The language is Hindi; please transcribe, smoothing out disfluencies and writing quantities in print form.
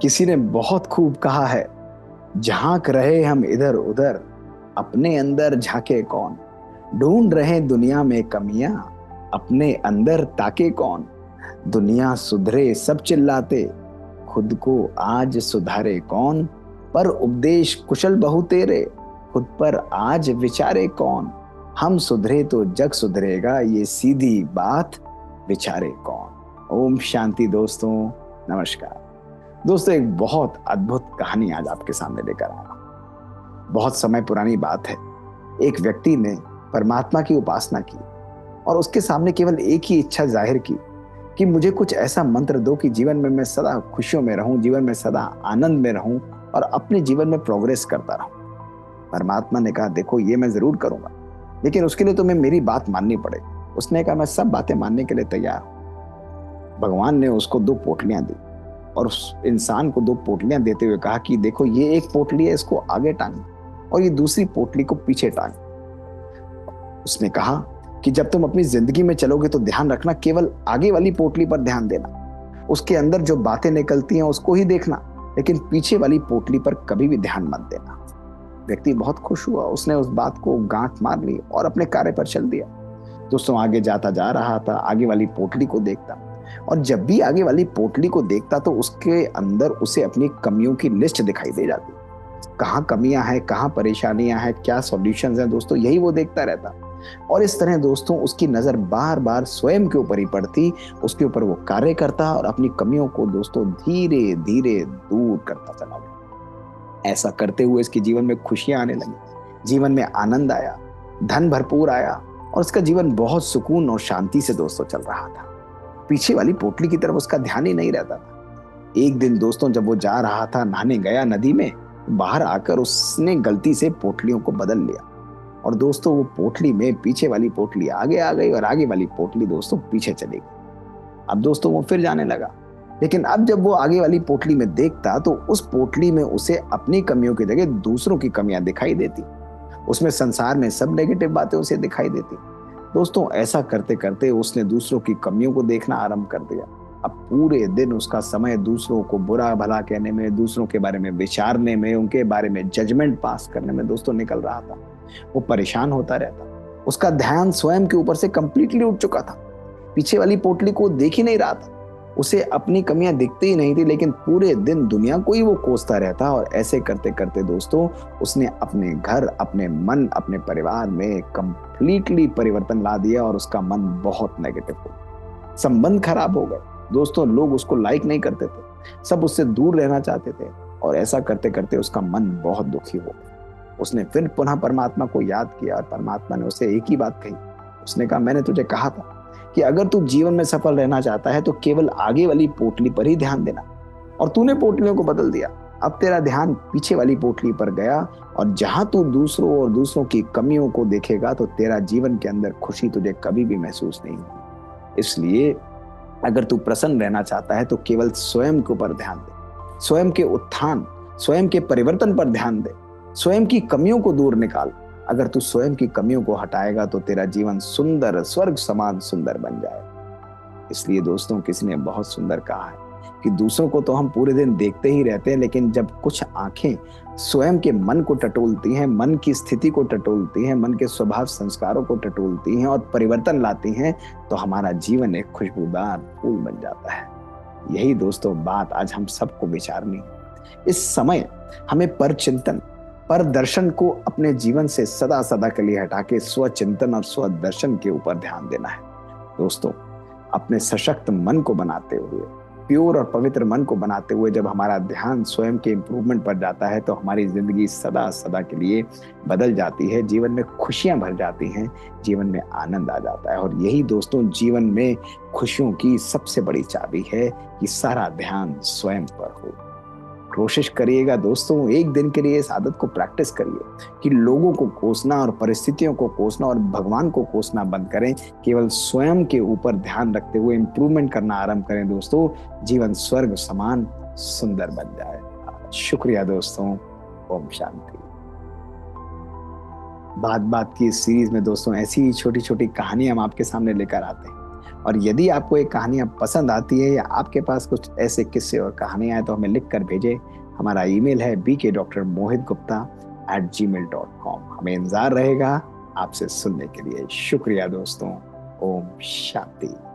किसी ने बहुत खूब कहा है, झांक रहे हम इधर उधर, अपने अंदर झांके कौन। ढूंढ रहे दुनिया में कमियां, अपने अंदर ताके कौन। दुनिया सुधरे सब चिल्लाते, खुद को आज सुधारे कौन। पर उपदेश कुशल बहु तेरे, खुद पर आज विचारे कौन। हम सुधरे तो जग सुधरेगा, ये सीधी बात विचारे कौन। ओम शांति दोस्तों, नमस्कार। दोस्तों, एक बहुत अद्भुत कहानी आज आपके सामने लेकर आया। बहुत समय पुरानी बात है। एक व्यक्ति ने परमात्मा की उपासना की और उसके सामने केवल एक ही इच्छा जाहिर की कि मुझे कुछ ऐसा मंत्र दो कि जीवन में मैं सदा खुशियों में रहूं, जीवन में सदा आनंद में रहूं और अपने जीवन में प्रोग्रेस करता रहूं। परमात्मा ने कहा, देखो ये मैं जरूर करूंगा, लेकिन उसके लिए तुम्हें मेरी बात माननी पड़ेगी। उसने कहा, मैं सब बातें मानने के लिए तैयार हूं। भगवान ने उसको 2 पोटलियां दी और उस इंसान को 2 पोटलियां देते हुए कहा कि देखो ये एक पोटली है, इसको आगे टांग और ये दूसरी पोटली को पीछे टांग। उसने कहा कि जब तुम अपनी जिंदगी में चलोगे तो ध्यान रखना, केवल आगे वाली पोटली पर ध्यान देना, उसके अंदर जो बातें निकलती हैं उसको ही देखना, लेकिन पीछे वाली पोटली पर कभी भी ध्यान मत देना। व्यक्ति बहुत खुश हुआ, उसने उस बात को गांठ मार ली और अपने कार्य पर चल दिया। दोस्तों, आगे जाता जा रहा था, आगे वाली पोटली को देखता और जब भी आगे वाली पोटली को देखता तो उसके अंदर उसे अपनी कमियों की लिस्ट दिखाई दे जाती। कहाँ कमियां हैं, कहाँ परेशानियां हैं, क्या सॉल्यूशंस हैं, दोस्तों यही वो देखता रहता। और इस तरह दोस्तों उसकी नजर बार बार स्वयं के ऊपर ही पड़ती, उसके ऊपर वो कार्य करता और अपनी कमियों को दोस्तों धीरे धीरे दूर करता चला गया। ऐसा करते हुए इसके जीवन में खुशियां आने लगी, जीवन में आनंद आया, धन भरपूर आया और उसका जीवन बहुत सुकून और शांति से दोस्तों चल रहा था। पीछे वाली पोटली की तरफ उसका ध्यान ही नहीं रहता था। एक दिन दोस्तों जब वो जा रहा था, नहाने गया नदी में, बाहर आकर उसने गलती से पोटलियों को बदल लिया और दोस्तों वो पोटली में पीछे वाली पोटली आगे आ गई और आगे वाली पोटली दोस्तों पीछे चली गई। अब दोस्तों वो फिर जाने लगा, लेकिन अब जब वो आगे वाली पोटली में देखता तो उस पोटली में उसे अपनी कमियों की जगह दूसरों की कमियां दिखाई देती। उसमें संसार में सब नेगेटिव बातें उसे दिखाई देती। दोस्तों ऐसा करते करते उसने दूसरों की कमियों को देखना आरंभ कर दिया। अब पूरे दिन उसका समय दूसरों को बुरा भला कहने में, दूसरों के बारे में विचारने में, उनके बारे में जजमेंट पास करने में दोस्तों निकल रहा था। वो परेशान होता रहता। उसका ध्यान स्वयं के ऊपर से कंप्लीटली उठ चुका था। पीछे वाली पोटली को देख ही नहीं रहा था। उसे अपनी कमियां दिखती ही नहीं थी, लेकिन पूरे दिन दुनिया को ही वो कोसता रहता। और ऐसे करते करते दोस्तों उसने अपने घर, अपने मन, अपने परिवार में कंप्लीटली परिवर्तन ला दिया और उसका मन बहुत नेगेटिव हो गया। संबंध खराब हो गए दोस्तों, लोग उसको लाइक नहीं करते थे, सब उससे दूर रहना चाहते थे और ऐसा करते करते उसका मन बहुत दुखी हो गया। उसने फिर पुनः परमात्मा को याद किया और परमात्मा ने उसे एक ही बात कही। उसने कहा, मैंने तुझे कहा था कि अगर तू जीवन में सफल रहना चाहता है तो केवल आगे वाली पोटली पर ही ध्यान देना, और तूने पोटलियों को बदल दिया। अब तेरा ध्यान पीछे वाली पोटली पर गया और जहां तू दूसरों और दूसरों की कमियों को देखेगा तो तेरा जीवन के अंदर खुशी तुझे कभी भी महसूस नहीं होगी। इसलिए अगर तू प्रसन्न रहना चाहता है तो केवल स्वयं के ऊपर ध्यान दे, स्वयं के उत्थान, स्वयं के परिवर्तन पर ध्यान दे, स्वयं की कमियों को दूर निकाल। अगर तू स्वयं की कमियों को हटाएगा तो तेरा जीवन सुंदर, स्वर्ग समान सुंदर बन जाएगा। इसलिए दोस्तों किसी ने बहुत सुंदर कहा है कि दूसरों को तो हम पूरे दिन देखते ही रहते हैं, लेकिन जब कुछ आंखें स्वयं के मन को टटोलती हैं, मन की स्थिति को टटोलती हैं, मन के स्वभाव संस्कारों को टटोलती हैं और परिवर्तन लाती हैं, तो हमारा जीवन एक खुशबूदार फूल बन जाता है। यही दोस्तों बात आज हम सबको विचारनी है। इस समय हमें पर चिंतन, पर दर्शन को अपने जीवन से सदा सदा के लिए हटा के स्वचिंतन और स्वदर्शन के ऊपर ध्यान देना है। दोस्तों अपने सशक्त मन को बनाते हुए, प्योर और पवित्र मन को बनाते हुए जब हमारा ध्यान स्वयं के इंप्रूवमेंट पर जाता है तो हमारी जिंदगी सदा सदा के लिए बदल जाती है, जीवन में खुशियां भर जाती हैं, जीवन में आनंद आ जाता है। और यही दोस्तों जीवन में खुशियों की सबसे बड़ी चाबी है कि सारा ध्यान स्वयं पर हो। कोशिश करिएगा दोस्तों, एक दिन के लिए इस आदत को प्रैक्टिस करिए कि लोगों को कोसना और परिस्थितियों को कोसना और भगवान को कोसना बंद करें। केवल स्वयं के ऊपर ध्यान रखते हुए इंप्रूवमेंट करना आरंभ करें दोस्तों, जीवन स्वर्ग समान सुंदर बन जाए। शुक्रिया दोस्तों, ओम शांति। बात बात की इस सीरीज में दोस्तों ऐसी छोटी छोटी कहानियां हम आपके सामने लेकर आते हैं और यदि आपको ये कहानियाँ पसंद आती है या आपके पास कुछ ऐसे किस्से और कहानियाँ हैं तो हमें लिख कर भेजें। हमारा ईमेल है bkdrmohitgupta@gmail.com। हमें इंतजार रहेगा आपसे सुनने के लिए। शुक्रिया दोस्तों। ओम शांति।